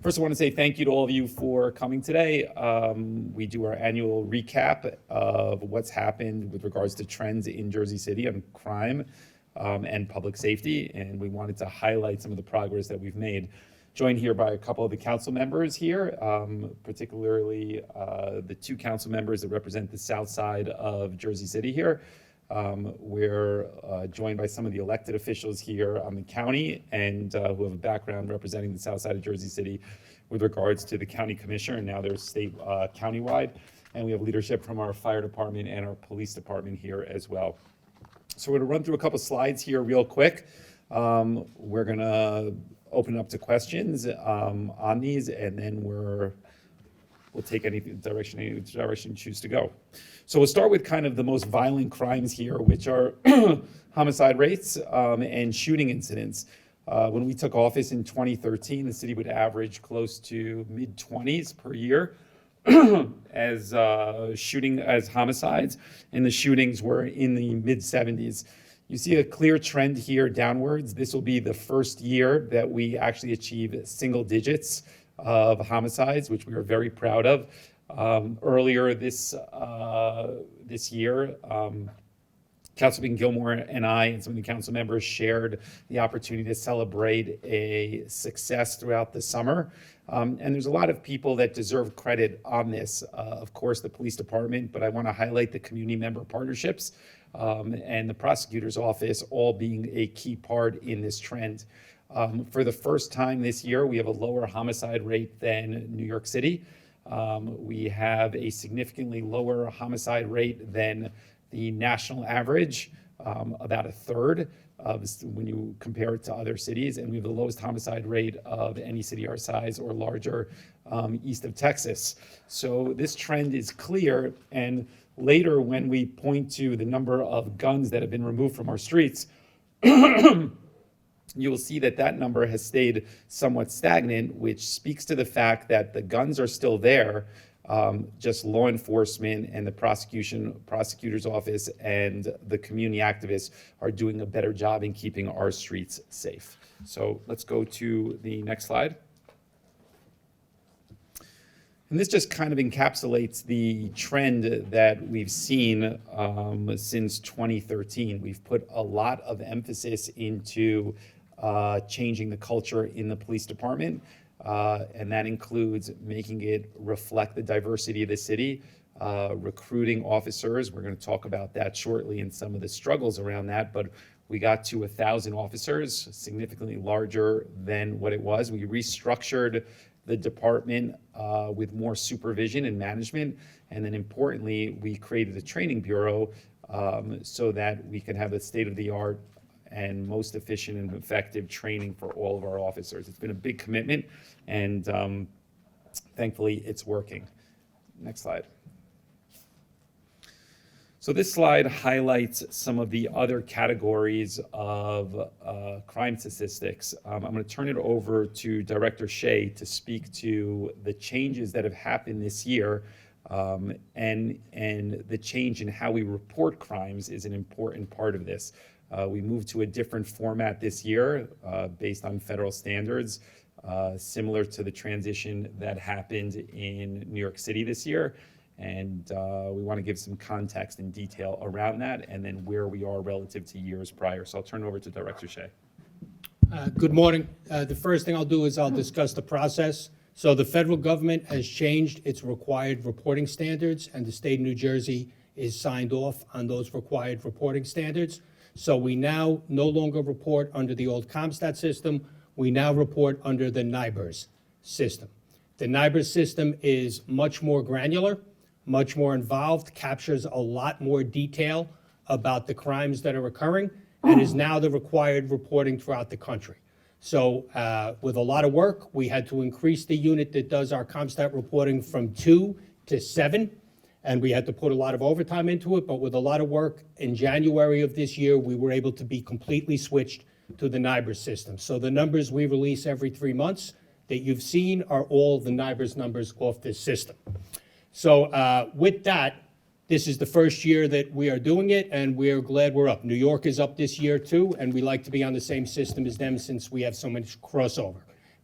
First, I want to say thank you to all of you for coming today. We do our annual recap of what's happened with regards to trends in Jersey City on crime and public safety, and we wanted to highlight some of the progress that we've made. Joined here by a couple of the council members here, particularly the two council members that represent the south side of Jersey City here. We're joined by some of the elected officials here on the county and who have a background representing the south side of Jersey City with regards to the county commissioner, and now they're state countywide. And we have leadership from our fire department and our police department here as well. So we're going to run through a couple slides here real quick. We're going to open up to questions on these, and then we'll take any direction you choose to go. So we'll start with kind of the most violent crimes here, which are homicide rates and shooting incidents. When we took office in 2013, the city would average close to mid-20s per year as homicides, and the shootings were in the mid-70s. You see a clear trend here downwards. This will be the first year that we actually achieve single digits of homicides, which we are very proud of. Earlier this year, Councilman Gilmore and I and some of the council members shared the opportunity to celebrate a success throughout the summer. And there's a lot of people that deserve credit on this. Of course, the police department, but I want to highlight the community member partnerships and the prosecutor's office all being a key part in this trend. For the first time this year, we have a lower homicide rate than New York City. We have a significantly lower homicide rate than the national average, about a third of when you compare it to other cities, and we have the lowest homicide rate of any city our size or larger east of Texas. So this trend is clear, and later when we point to the number of guns that have been removed from our streets, you will see that that number has stayed somewhat stagnant, which speaks to the fact that the guns are still there, just law enforcement and the prosecutor's office and the community activists are doing a better job in keeping our streets safe. So let's go to the next slide. And this just kind of encapsulates the trend that we've seen since 2013. We've put a lot of emphasis into changing the culture in the police department, and that includes making it reflect the diversity of the city, recruiting officers. We're going to talk about that shortly and some of the struggles around that, but we got to 1,000 officers, significantly larger than what it was. We restructured the department with more supervision and management, and then importantly, we created a training bureau so that we can have the state-of-the-art and most efficient and effective training for all of our officers. It's been a big commitment, and thankfully it's working. Next slide. So this slide highlights some of the other categories of crime statistics. I'm going to turn it over to Director Shea to speak to the changes that have happened this year, and the change in how we report crimes is an important part of this. We moved to a different format this year based on federal standards, similar to the transition that happened in New York City this year. And we want to give some context and detail around that and then where we are relative to years prior. So I'll turn it over to Director Shea. Good morning. The first thing I'll do is I'll discuss the process. So the federal government has changed its required reporting standards, and the state of New Jersey is signed off on those required reporting standards. So we now no longer report under the old CompStat system. We now report under the NIBRS system. The NIBRS system is much more granular, much more involved, captures a lot more detail about the crimes that are occurring, and is now the required reporting throughout the country. So with a lot of work, we had to increase the unit that does our CompStat reporting from 2 to 7. And we had to put a lot of overtime into it, but with a lot of work, in January of this year, we were able to be completely switched to the NIBRS system. So the numbers we release every 3 months that you've seen are all the NIBRS numbers off this system. So with that, this is the first year that we are doing it, and we're glad we're up. New York is up this year too, and we like to be on the same system as them since we have so much crossover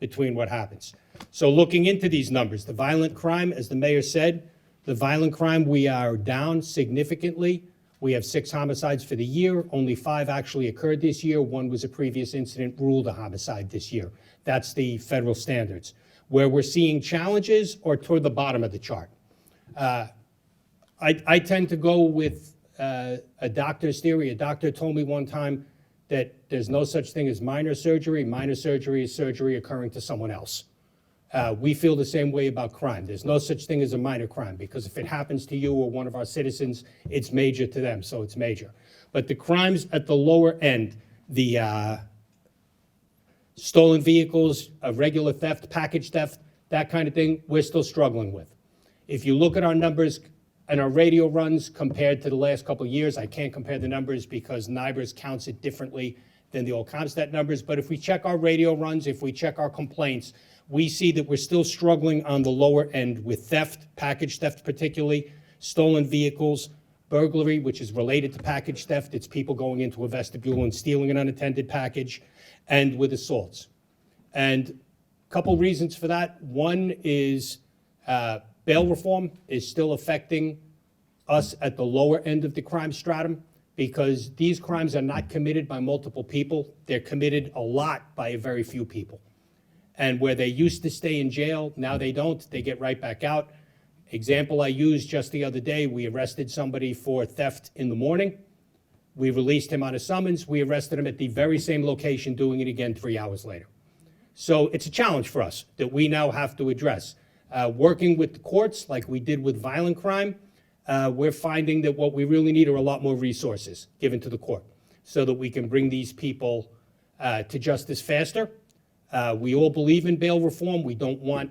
between what happens. So looking into these numbers, the violent crime, as the mayor said, the violent crime, we are down significantly. We have 6 homicides for the year. Only 5 actually occurred this year. 1 was a previous incident ruled a homicide this year. That's the federal standards. Where we're seeing challenges or toward the bottom of the chart. I tend to go with a doctor's theory. A doctor told me one time that there's no such thing as minor surgery. Minor surgery is surgery occurring to someone else. We feel the same way about crime. There's no such thing as a minor crime, because if it happens to you or one of our citizens, it's major to them, so it's major. But the crimes at the lower end, the stolen vehicles, regular theft, package theft, that kind of thing, we're still struggling with. If you look at our numbers and our radio runs compared to the last couple of years, I can't compare the numbers because NIBRS counts it differently than the old CompStat numbers, but if we check our radio runs, if we check our complaints, we see that we're still struggling on the lower end with theft, package theft particularly, stolen vehicles, burglary, which is related to package theft. It's people going into a vestibule and stealing an unattended package, and with assaults. And a couple reasons for that. One is bail reform is still affecting us at the lower end of the crime stratum, because these crimes are not committed by multiple people. They're committed a lot by a very few people. And where they used to stay in jail, now they don't. They get right back out. Example I used just the other day, we arrested somebody for theft in the morning. We released him on a summons. We arrested him at the very same location, doing it again 3 hours later. So it's a challenge for us that we now have to address. Working with the courts, like we did with violent crime, we're finding that what we really need are a lot more resources given to the court so that we can bring these people to justice faster. We all believe in bail reform. We don't want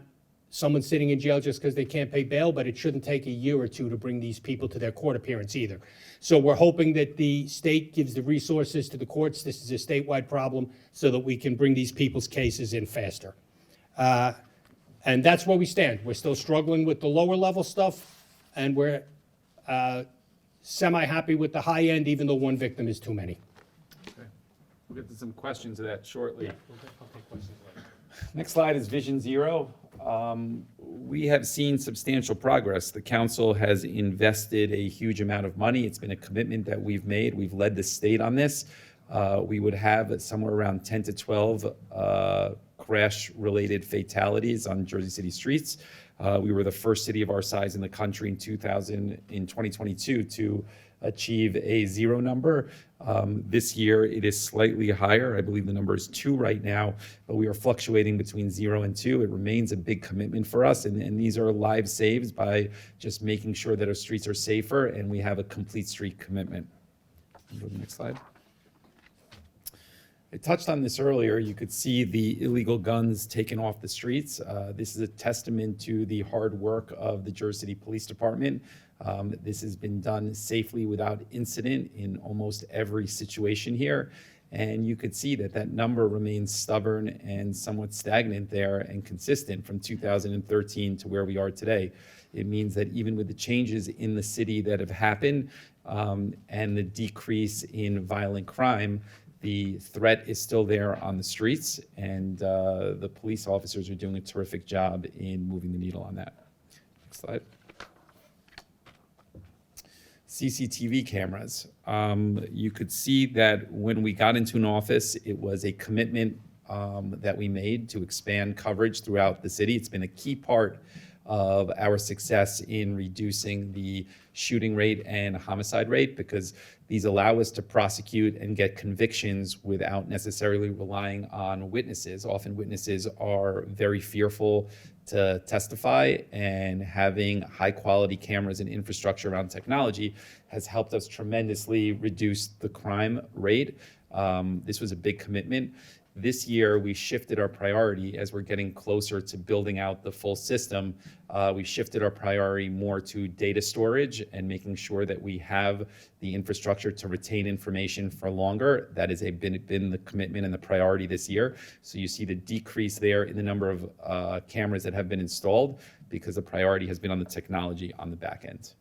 someone sitting in jail just because they can't pay bail, but it shouldn't take a year or 2 to bring these people to their court appearance either. So we're hoping that the state gives the resources to the courts. This is a statewide problem, so that we can bring these people's cases in faster. And that's where we stand. We're still struggling with the lower level stuff, and we're semi-happy with the high end, even though 1 victim is too many. Okay. We'll get to some questions of that shortly. I'll take questions later. Next slide is Vision Zero. We have seen substantial progress. The council has invested a huge amount of money. It's been a commitment that we've made. We've led the state on this. We would have somewhere around 10 to 12 crash-related fatalities on Jersey City streets. We were the first city of our size in the country in 2022 to achieve a 0 number. This year, it is slightly higher. I believe the number is 2 right now, but we are fluctuating between 0 and 2. It remains a big commitment for us, and these are lives saved by just making sure that our streets are safer, and we have a complete street commitment. Go to the next slide. I touched on this earlier. You could see the illegal guns taken off the streets. This is a testament to the hard work of the Jersey City Police Department. This has been done safely without incident in almost every situation here. And you could see that that number remains stubborn and somewhat stagnant there and consistent from 2013 to where we are today. It means that even with the changes in the city that have happened and the decrease in violent crime, the threat is still there on the streets, and the police officers are doing a terrific job in moving the needle on that. Next slide. CCTV cameras. You could see that when we got into an office, it was a commitment that we made to expand coverage throughout the city. It's been a key part of our success in reducing the shooting rate and homicide rate, because these allow us to prosecute and get convictions without necessarily relying on witnesses. Often witnesses are very fearful to testify, and having high quality cameras and infrastructure around technology has helped us tremendously reduce the crime rate. This was a big commitment. This year, we shifted our priority as we're getting closer to building out the full system. We shifted our priority more to data storage and making sure that we have the infrastructure to retain information for longer. That has been the commitment and the priority this year. So you see the decrease there in the number of cameras that have been installed, because the priority has been on the technology on the back end.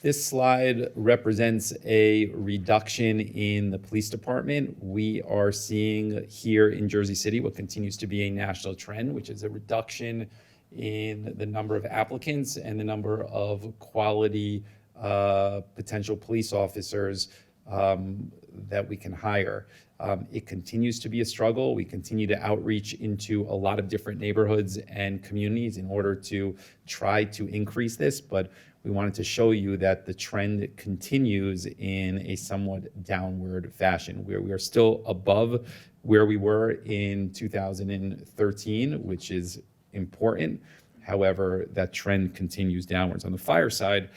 This slide represents a reduction in the police department. We are seeing here in Jersey City what continues to be a national trend, which is a reduction in the number of applicants and the number of quality potential police officers that we can hire. It continues to be a struggle. We continue to outreach into a lot of different neighborhoods and communities in order to try to increase this, but we wanted to show you that the trend continues in a somewhat downward fashion, where we are still above where we were in 2013, which is important. However, that trend continues downwards. On the fire side,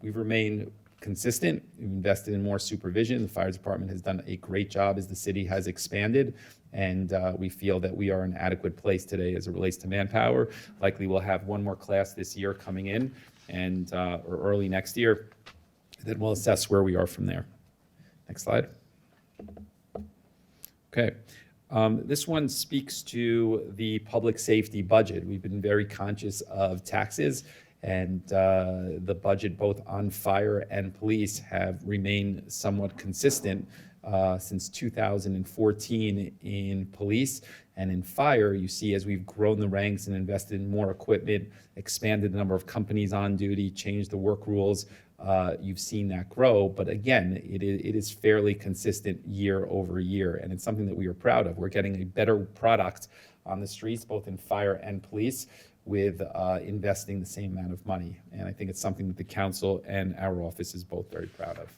we've remained consistent. We've invested in more supervision. The fire department has done a great job as the city has expanded, and we feel that we are in an adequate place today as it relates to manpower. Likely we'll have one more class this year coming in, and or early next year. Then we'll assess where we are from there. Next slide. Okay. This one speaks to the public safety budget. We've been very conscious of taxes, and the budget both on fire and police have remained somewhat consistent since 2014 in police. And in fire, you see as we've grown the ranks and invested in more equipment, expanded the number of companies on duty, changed the work rules, you've seen that grow. But again, it is fairly consistent year over year, and it's something that we are proud of. We're getting a better product on the streets, both in fire and police, with investing the same amount of money. And I think it's something that the council and our office is both very proud of.